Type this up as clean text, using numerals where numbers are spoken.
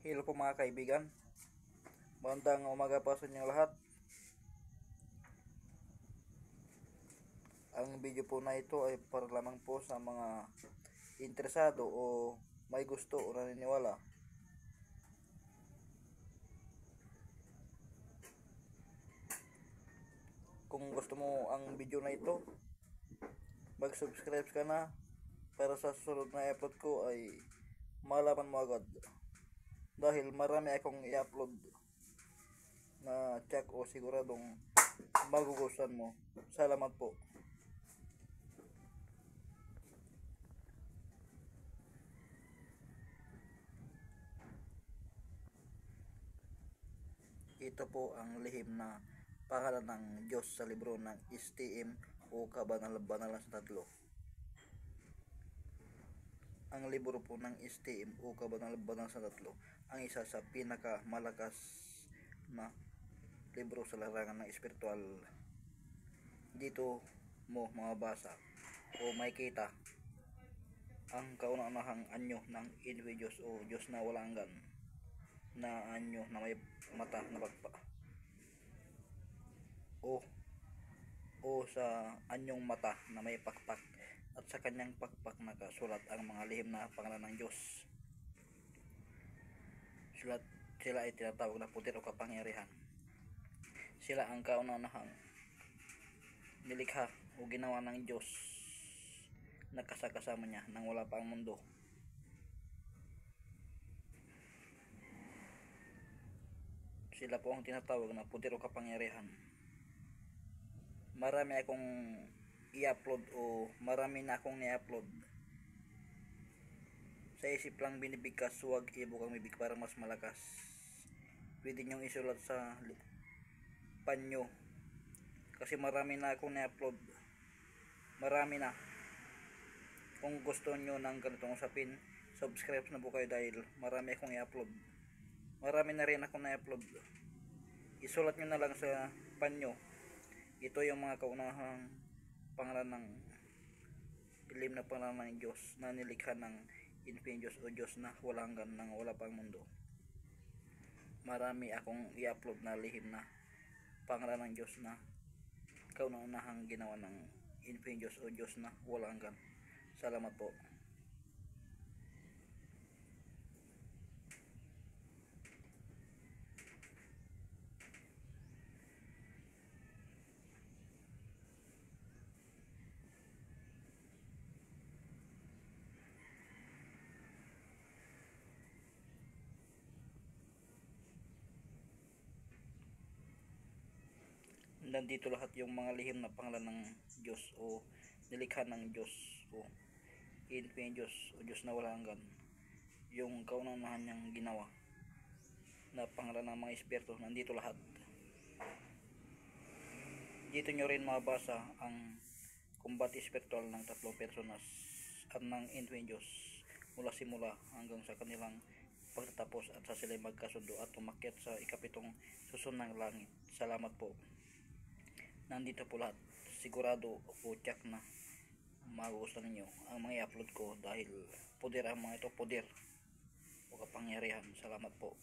Hello po mga kaibigan. Magandang umaga po sa inyong lahat. Ang video po na ito ay para lamang po sa mga interesado o may gusto o naniniwala kung gusto mo ang video na ito, mag-subscribe ka na para sa susunod na upload ko ay malaman mo agad, dahil marami akong i-upload na check o siguradong magugustuhan mo. Salamat po. Ito po ang lihim na pangalan ng Diyos sa libro ng STM o Kabanal-Banalan sa Tatlo. Ang libro po ng STM o Kabanal-Banalan sa Tatlo ang isa sa pinakamalakas na libro sa larangan ng espiritual. Dito mo mababasa o makikita ang kauna-unahang anyo ng Diyos o Diyos na walang hanggan, na anyo na may mata na pagpa o sa anyong mata na may pakpak, at sa kanyang pakpak nakasulat ang mga lihim na pangalan ng Diyos. Sila ay tinatawag na puder o kapangyarihan. Sila ang kauna-unahang nilikha o ginawa ng Diyos na kasama niya nang wala pa ang mundo. Sila po ang tinatawag na puder o kapangyarihan. Marami akong i-upload o marami na akong ni-upload. Sa isip lang binibigkas, huwag ibukang bibig para mas malakas. Pwede nyong isulat sa panyo, kasi marami na akong ni-upload. Marami na. Kung gusto nyo ng ganitong usapin, subscribe na po kayo, dahil marami akong i-upload. Marami na rin akong na-upload. Isulat nyo na lang sa panyo. Ito yung mga kaunahang pangalan ng lihim na pangalan ng Diyos na nilikha ng Diyos o Diyos na walang hanggan nang wala pang mundo. Marami akong i-upload na lihim na pangalan ng Diyos na kauna-unahang ginawa ng Diyos o Diyos na walang hanggan. Salamat po. Nandito lahat yung mga lihim na pangalan ng Diyos o nilikha ng Diyos o Diyos o Diyos na walang hanggan. Yung kauna-unahan niyang ginawa na pangalan ng mga espiritu, nandito lahat. Dito nyo rin mabasa ang kumbat espiritual ng tatlong personas at ng Diyos mula simula hanggang sa kanilang pagtatapos, at sa sila'y magkasundo at umakyat sa ikapitong susun ng langit. Salamat po. Nandito po lahat. Sigurado po check na magugustuhan ninyo ang mga i-upload ko, dahil poder ang mga ito, poder o kapangyarihan. Salamat po.